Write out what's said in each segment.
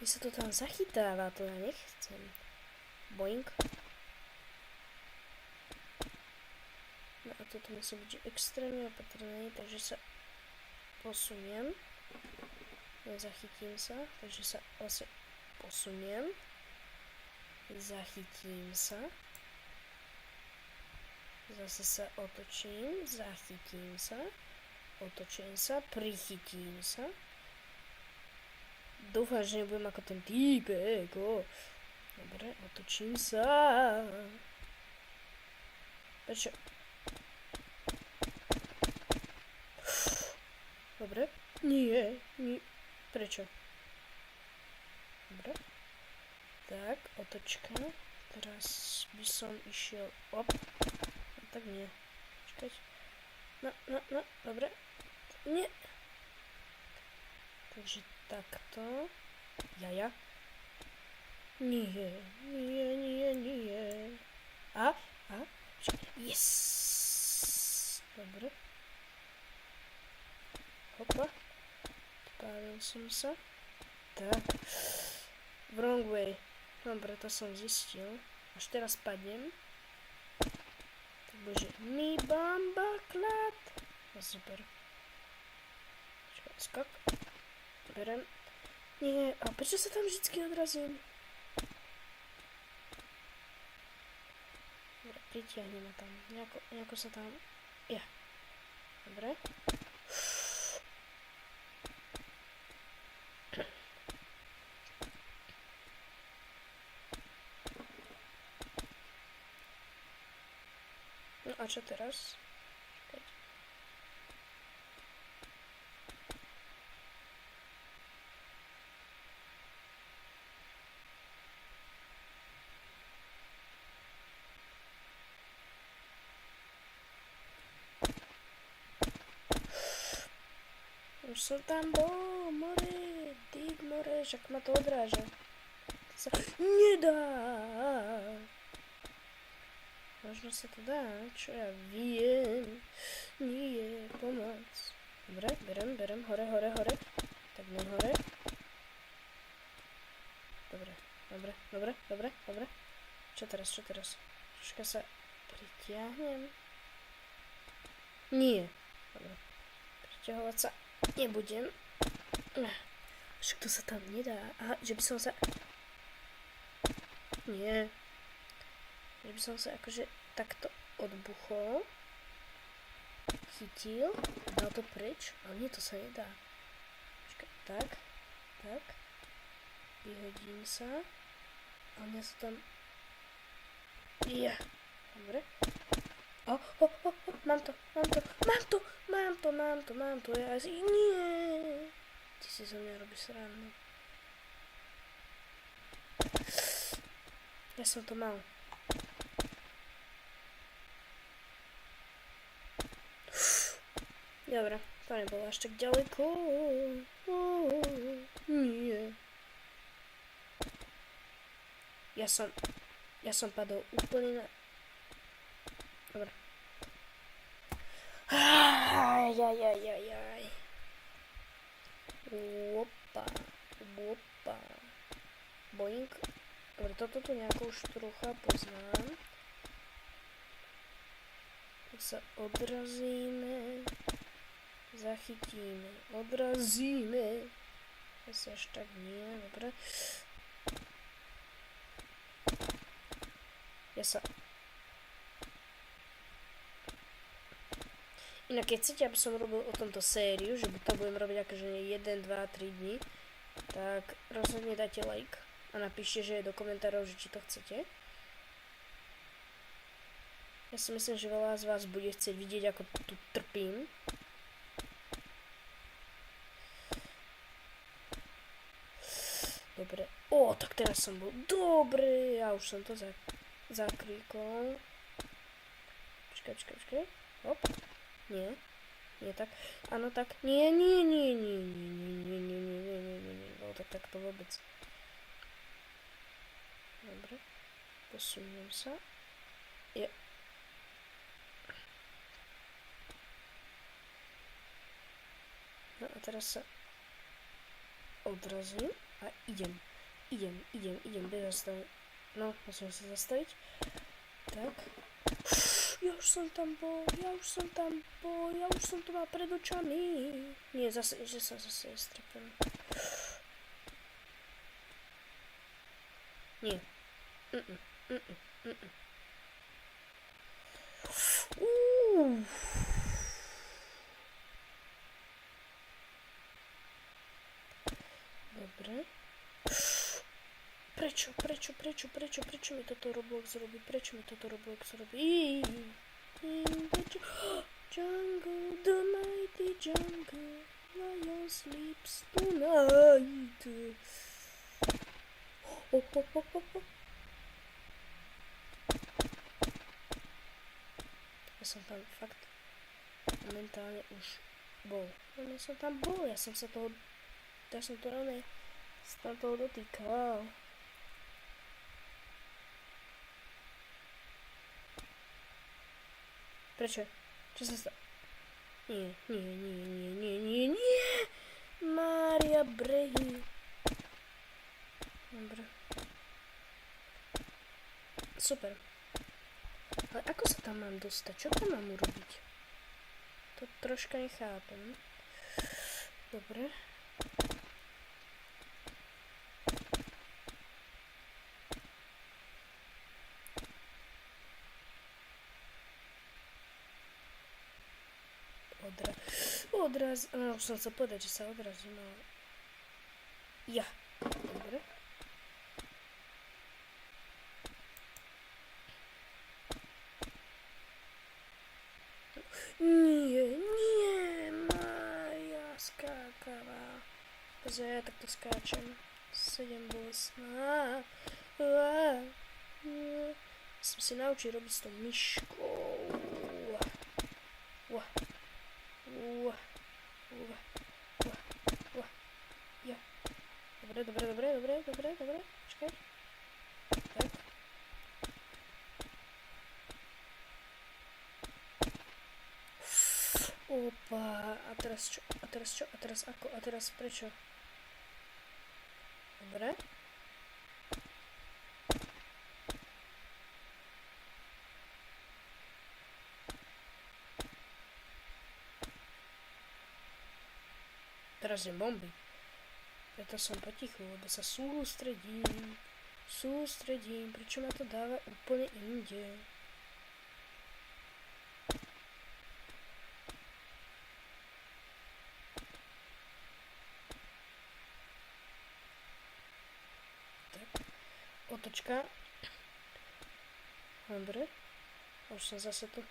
Mi sa to tam zachytáva, to ja nechcem. Boink. No a toto musí byť extrémne opatrné, takže sa posuniem. Nezachytím sa, takže sa vlastne posuniem. Zachytím sa. Zase sa otočím, zachytím sa. Otočím sa, prichytím sa. Dúfam, že nebudem ako ten týpek. Dobre, otočím sa. Prečo? Dobre. Nie. Prečo? Dobre. Tak, otočka. Teraz by som išiel... Op. No, tak nie. Čakať. No. Dobre. Nie. Takže takto. Jaja. Nie. A. Yes. Dobre. Hopa. Spálil som sa. Tak. Wrong way. Dobre, to som zistil. Až teraz padnem. Tak bože. Mi bamba klad. No super. Čakaj, skok. Berem. Nie. A prečo sa tam vždycky odrazím? Dobre, pritiahneme tam. Nejako sa tam... Ja. Dobre. No a čo teraz? Čakaj. Už som tam bol, more, dig more, však ma to odráža. To sa nedá. Možno sa to dá, čo ja viem. Nie, pomoc. Dobre, berem, hore. Tak nem hore. Dobre. Čo teraz? Troška sa pritiahnem. Nie. Dobre. Priťahovať sa nebudem. Však to sa tam nedá. Aha, že by som sa... Nie. že by som sa akože takto odbuchol, chytil a dal to preč, ale nie, to sa nedá. Počkaj, tak, vyhodím sa a mňa sa tam, dobre. Mám to, ja si, nie. Ty si zo mňa robíš srandu. Ja som to mal. Dobre, to nebolo až tak ďaleko. Nie. Ja som padol úplne na... Dobre. Ajajajajaj. Opa. Boink. Dobre, toto tu nejako už trocha poznám. Tak sa odrazíme. Zachytíme. Odrazíme. Asi až tak nie, dobre. Inak keď chcete, aby som robil o tomto sériu, že to budem robiť akože 1, 2, 3 dní, tak rozhodne dajte like a napíšte, že do komentárov, že či to chcete. Ja si myslím, že veľa z vás bude chcieť vidieť, ako tu trpím. Dobre. Tak teraz som bol dobre. Ja už som to zaklikol. Počkaj. Hop. Nie tak. Áno, tak. Nie. Tak to vôbec. Dobre. Posuniem sa. No a teraz sa odrazím a idem bez zastavenia. No, musím sa zastaviť. Tak. Ja už som to mal pred očami. Nie, zase, že sa zase strepem. Nie. Dobre. Prečo mi toto Roblox robí? Jungle, the mighty jungle, lion sleeps tonight. Ja som tam fakt momentálne už bol. Ja som to rovne tam toho dotýkal. Prečo? Čo sa stalo? Nie. Mária brehy. Dobre. Super. Ale ako sa tam mám dostať? Čo tam mám urobiť? To troška nechápem. Dobre. Už som chcel povedať, že sa odrazím, ale... Dobre. Nie, Mária skákala. Pozor, ja takto skáčem. 7 bolesná. Som si naučil robiť s tou myškou. Dobre. Počkaj. Tak. Opa. A teraz čo? A teraz ako? A teraz prečo? Dobre. Teraz jem bomby. Preto som potichu, lebo sa sústredím. sústredím, prečo ma to dáva úplne inde. Tak, otočka. Dobre, už som zase tu.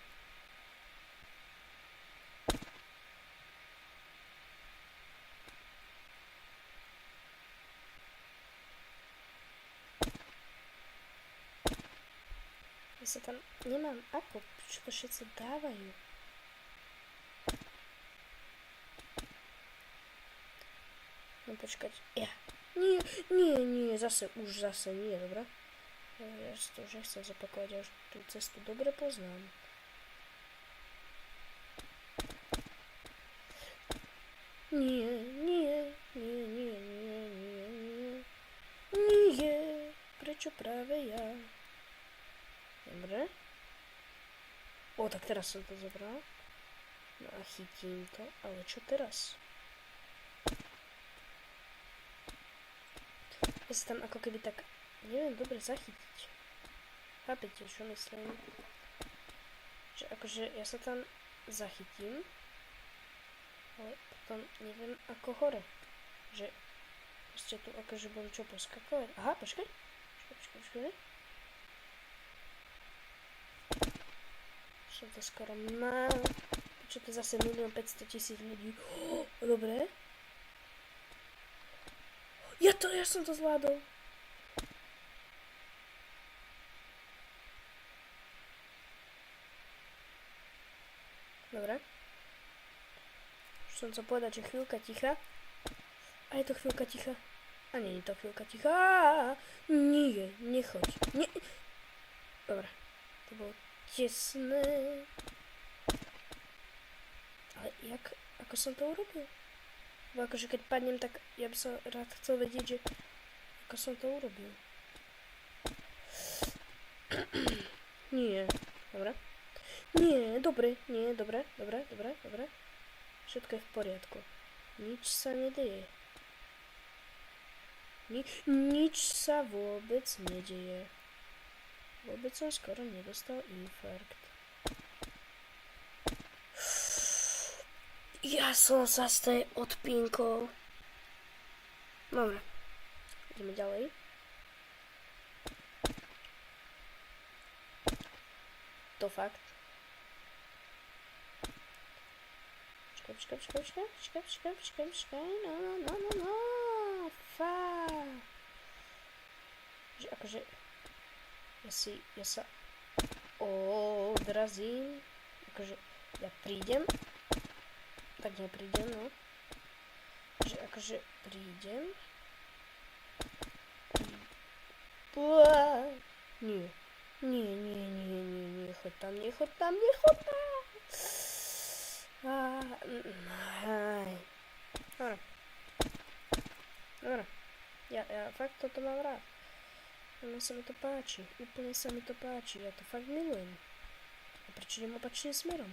Ja sa tam nemám ako, čo to všetci dávajú. No počkať, ja. Nie, už zase nie, dobré? Ja si to už nechcem zopakovať, ja už tú cestu dobre poznám. Nie. Prečo práve ja? Dobre. O, tak teraz som to zobral. No a chytím to, ale čo teraz? Ja sa tam ako keby tak, neviem dobre zachytiť. Chápete, čo myslím? Že akože ja sa tam zachytím, ale potom neviem ako hore. Že proste tu akože budem čo poskakovať. Aha, počkaj. Som to skoro mal. Čo to zase 1 500 000 ľudí. Dobre. Ja som to zvládol. Dobre. Už som chcel povedať, že chvíľka ticha. A je to chvíľka ticha. A nie je to chvíľka ticha. Nie, nechoď. Nie. Dobre. To bolo tesné. Ale ako som to urobil? Bo akože keď padnem, tak ja by som rád chcel vedieť, že ako som to urobil. Nie. Dobre. Nie, dobre. Všetko je v poriadku. Nič sa nedeje. Nič sa vôbec nedeje. Vôbec som skoro nedostal infarkt. Ja som sa z tej odpínkol. Dobre. Ideme ďalej. To fakt. Počkaj. No. Fakt. Že akože ja sa odrazím. Akože ja prídem. Tak neprídem, no. Že akože prídem. Nie. Nechoď tam. Dobre. Ja fakt toto mám rád. Úplne sa mi to páči. Ja to fakt milujem. A prečo idem opačným smerom?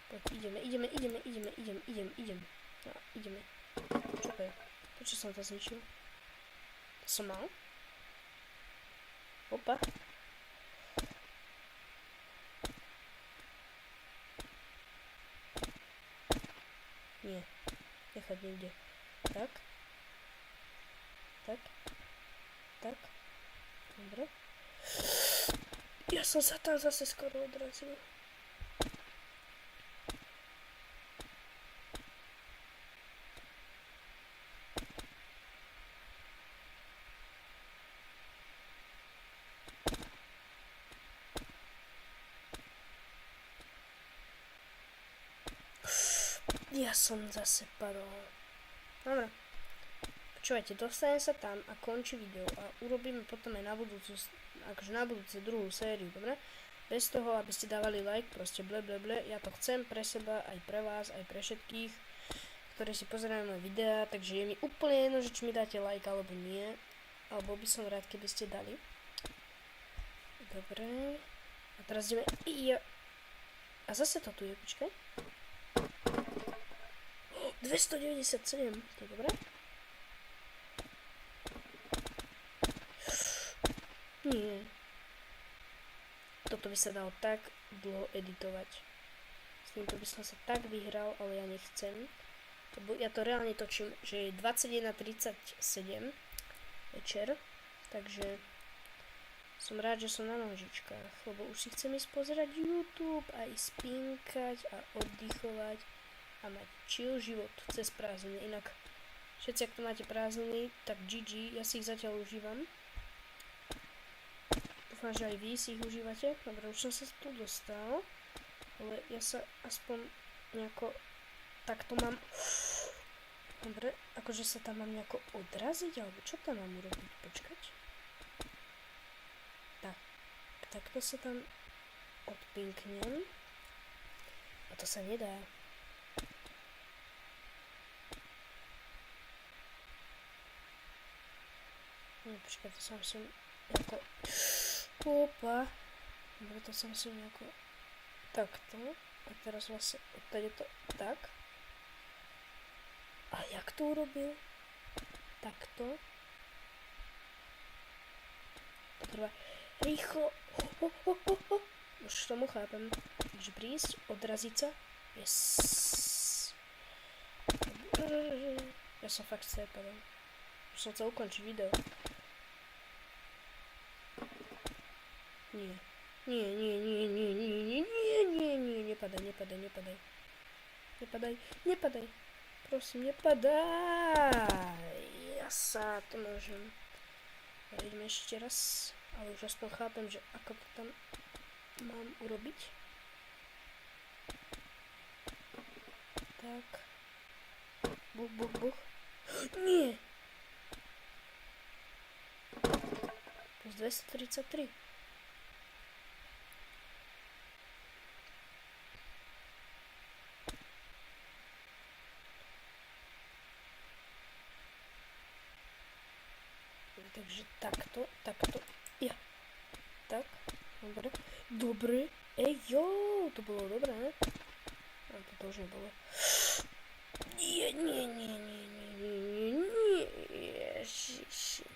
Poď, ideme. No, ideme. Čo to je? Prečo som to zničil? To som mal? Opa. Nie. Nechať niekde. Tak. Dobre. Ja som sa tam zase skoro odrazil. Ja som zase padol. Dobre. Počúvajte, dostanem sa tam a končí video a urobíme potom aj na budúce druhú sériu, dobre? Bez toho, aby ste dávali like, proste ble. Ja to chcem pre seba, aj pre vás, aj pre všetkých, ktorí si pozerajú moje videá, takže je mi úplne jedno, že či mi dáte like alebo nie. Alebo by som rád, keby ste dali. Dobre. A teraz ideme... A zase to tu je, počkaj. 297, to je dobré. Nie. Toto by sa dalo tak dlho editovať. S týmto by som sa tak vyhral, ale ja nechcem. Lebo ja to reálne točím, že je 21:37 večer. Takže som rád, že som na nožičkách. Lebo už si chcem ísť pozerať YouTube a ísť spinkať a oddychovať. A mať chill život cez prázdniny. Inak všetci, ak to máte prázdniny, tak GG, ja si ich zatiaľ užívam. Dúfam, že aj vy si ich užívate. Dobre, už som sa tu dostal. Ale ja sa aspoň nejako takto mám... Dobre, akože sa tam mám nejako odraziť, alebo čo tam mám urobiť? Počkať. Tak, takto sa tam odpinknem. A to sa nedá. Počkaj, to sa musím nejako... Opa. Dobre, to sa musím nejako... Takto. A teraz vlastne odtade to tak. A jak to urobil? Takto. To trvá rýchlo. Už tomu chápem. Takže prísť, odraziť sa. Yes. Ja som fakt cepadol. Už som chcel ukončiť video. Nie. Nie, nepadaj. Prosím, nepadaj. Ja sa to môžem. Ideme ešte raz, ale už aspoň chápem, že ako to tam mám urobiť. Tak. Buch. Nie. Plus 233. Takže takto, ja. Tak, dobre. Jo, to bolo dobré, ne? A to už nebolo. Nie. Ježiši.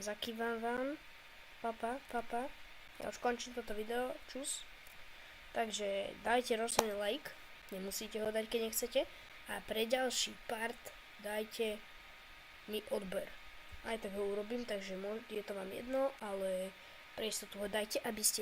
Zakývam vám. Papa. Ja už končím toto video. Čus. Takže dajte rozhodne like. Nemusíte ho dať, keď nechcete. A pre ďalší part dajte mi odber. Aj tak ho urobím, takže je to vám jedno, ale pre istotu ho dajte, aby ste